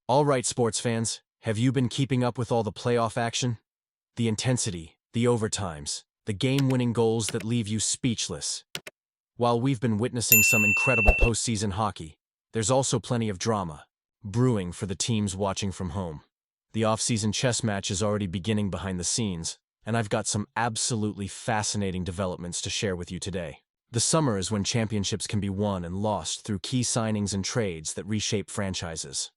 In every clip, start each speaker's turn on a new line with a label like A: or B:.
A: All right, sports fans, have you been keeping up with all the playoff action? The intensity, the overtimes, the game-winning goals that leave you speechless. While we've been witnessing some incredible postseason hockey, there's also plenty of drama brewing for the teams watching from home. The off-season chess match is already beginning behind the scenes, and I've got some absolutely fascinating developments to share with you today. The summer is when championships can be won and lost through key signings and trades that reshape franchises.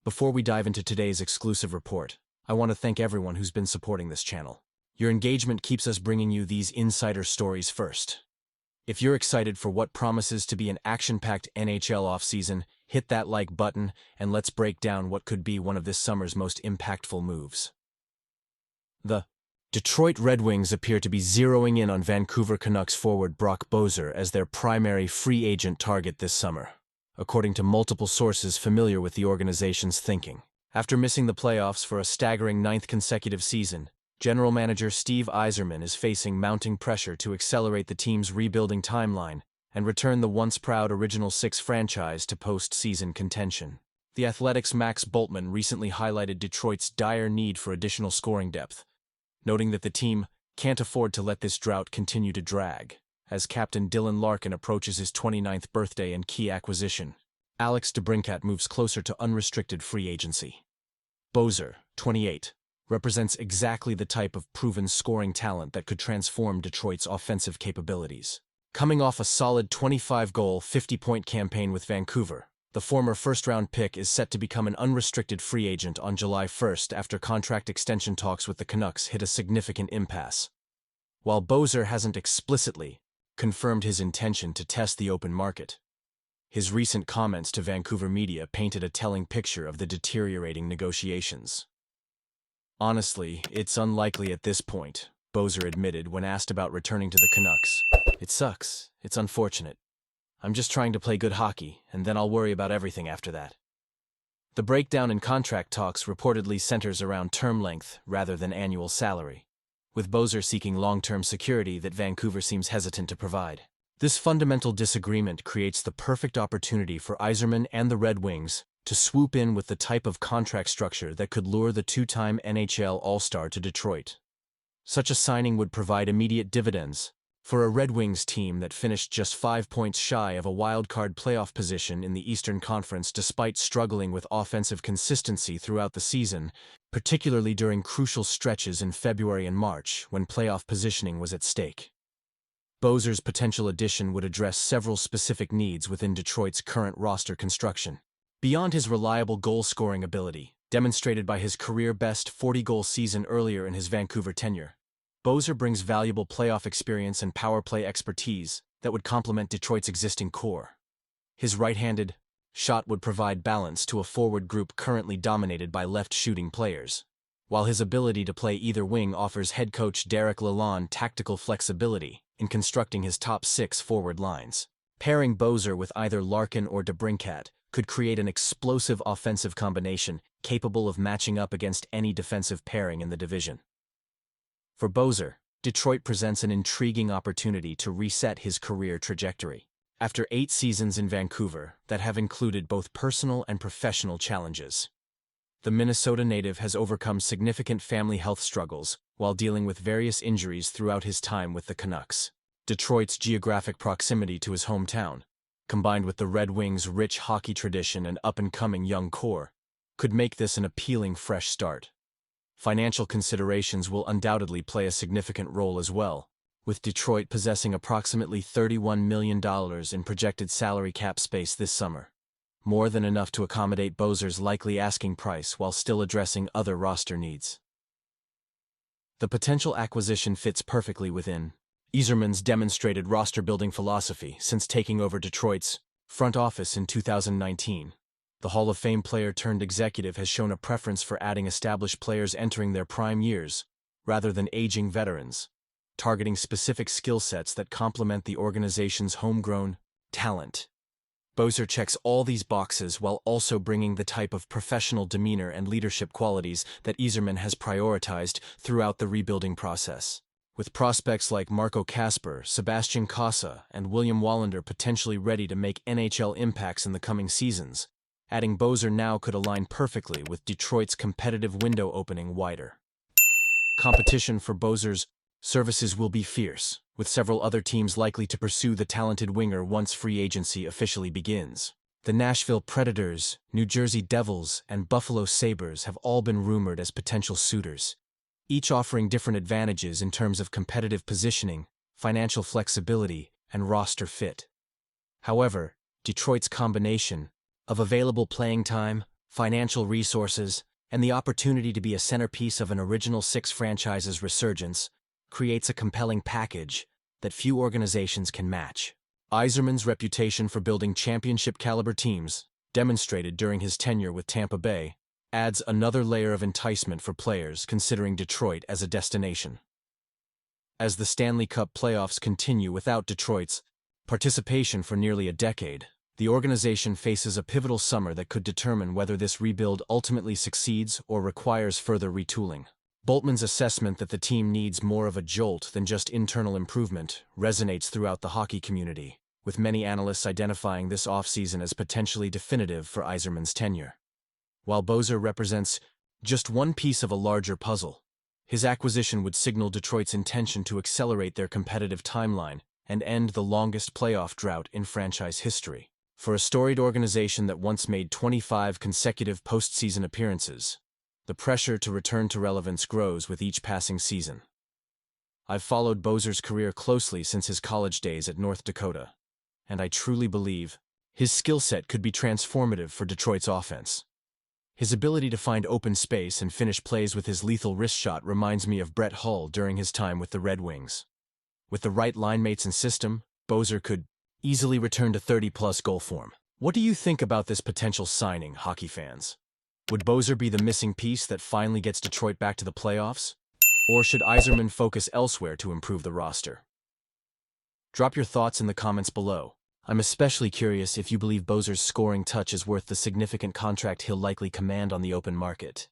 A: Before we dive into today's exclusive report, I want to thank everyone who's been supporting this channel. Your engagement keeps us bringing you these insider stories first. If you're excited for what promises to be an action-packed NHL offseason, hit that like button and let's break down what could be one of this summer's most impactful moves. The Detroit Red Wings appear to be zeroing in on Vancouver Canucks forward Brock Boeser as their primary free agent target this summer, according to multiple sources familiar with the organization's thinking. After missing the playoffs for a staggering 9th consecutive season, General Manager Steve Yzerman is facing mounting pressure to accelerate the team's rebuilding timeline and return the once-proud Original Six franchise to post-season contention. The Athletic's Max Bultman recently highlighted Detroit's dire need for additional scoring depth, noting that the team can't afford to let this drought continue to drag. As Captain Dylan Larkin approaches his 29th birthday and key acquisition, Alex DeBrincat moves closer to unrestricted free agency. Boeser, 28, represents exactly the type of proven scoring talent that could transform Detroit's offensive capabilities. Coming off a solid 25-goal, 50-point campaign with Vancouver, the former first-round pick is set to become an unrestricted free agent on July 1st after contract extension talks with the Canucks hit a significant impasse. While Boeser hasn't explicitly confirmed his intention to test the open market, his recent comments to Vancouver media painted a telling picture of the deteriorating negotiations. "Honestly, it's unlikely at this point," Boeser admitted when asked about returning to the Canucks. "It sucks. It's unfortunate. I'm just trying to play good hockey, and then I'll worry about everything after that." The breakdown in contract talks reportedly centers around term length rather than annual salary, with Boeser seeking long-term security that Vancouver seems hesitant to provide. This fundamental disagreement creates the perfect opportunity for Yzerman and the Red Wings to swoop in with the type of contract structure that could lure the two-time NHL All-Star to Detroit. Such a signing would provide immediate dividends for a Red Wings team that finished just 5 points shy of a wild-card playoff position in the Eastern Conference despite struggling with offensive consistency throughout the season, particularly during crucial stretches in February and March when playoff positioning was at stake. Boeser's potential addition would address several specific needs within Detroit's current roster construction. Beyond his reliable goal-scoring ability, demonstrated by his career-best 40-goal season earlier in his Vancouver tenure, Boeser brings valuable playoff experience and power play expertise that would complement Detroit's existing core. His right-handed shot would provide balance to a forward group currently dominated by left-shooting players, while his ability to play either wing offers head coach Derek Lalonde tactical flexibility in constructing his top 6 forward lines. Pairing Boeser with either Larkin or DeBrincat could create an explosive offensive combination capable of matching up against any defensive pairing in the division. For Boeser, Detroit presents an intriguing opportunity to reset his career trajectory. After 8 seasons in Vancouver that have included both personal and professional challenges, the Minnesota native has overcome significant family health struggles while dealing with various injuries throughout his time with the Canucks. Detroit's geographic proximity to his hometown, combined with the Red Wings' rich hockey tradition and up-and-coming young core, could make this an appealing fresh start. Financial considerations will undoubtedly play a significant role as well, with Detroit possessing approximately $31 million in projected salary cap space this summer, more than enough to accommodate Boeser's likely asking price while still addressing other roster needs. The potential acquisition fits perfectly within Yzerman's demonstrated roster-building philosophy since taking over Detroit's front office in 2019. The Hall of Fame player-turned-executive has shown a preference for adding established players entering their prime years, rather than aging veterans, targeting specific skill sets that complement the organization's homegrown talent. Boeser checks all these boxes while also bringing the type of professional demeanor and leadership qualities that Yzerman has prioritized throughout the rebuilding process. With prospects like Marco Kasper, Sebastian Casa, and William Wallander potentially ready to make NHL impacts in the coming seasons, Adding Boeser now could align perfectly with Detroit's competitive window opening wider. Competition for Boeser's services will be fierce, with several other teams likely to pursue the talented winger once free agency officially begins. The Nashville Predators, New Jersey Devils, and Buffalo Sabres have all been rumored as potential suitors, each offering different advantages in terms of competitive positioning, financial flexibility, and roster fit. However, Detroit's combination of available playing time, financial resources, and the opportunity to be a centerpiece of an Original Six franchise's resurgence creates a compelling package that few organizations can match. Yzerman's reputation for building championship-caliber teams, demonstrated during his tenure with Tampa Bay, adds another layer of enticement for players considering Detroit as a destination. As the Stanley Cup playoffs continue without Detroit's participation for nearly a decade, the organization faces a pivotal summer that could determine whether this rebuild ultimately succeeds or requires further retooling. Boltman's assessment that the team needs more of a jolt than just internal improvement resonates throughout the hockey community, with many analysts identifying this offseason as potentially definitive for Yzerman's tenure. While Boeser represents just one piece of a larger puzzle, his acquisition would signal Detroit's intention to accelerate their competitive timeline and end the longest playoff drought in franchise history. For a storied organization that once made 25 consecutive postseason appearances, the pressure to return to relevance grows with each passing season. I've followed Boeser's career closely since his college days at North Dakota, and I truly believe his skill set could be transformative for Detroit's offense. His ability to find open space and finish plays with his lethal wrist shot reminds me of Brett Hull during his time with the Red Wings. With the right line mates and system, Boeser could easily return to 30-plus goal form. What do you think about this potential signing, hockey fans? Would Boeser be the missing piece that finally gets Detroit back to the playoffs? Or should Yzerman focus elsewhere to improve the roster? Drop your thoughts in the comments below. I'm especially curious if you believe Boeser's scoring touch is worth the significant contract he'll likely command on the open market.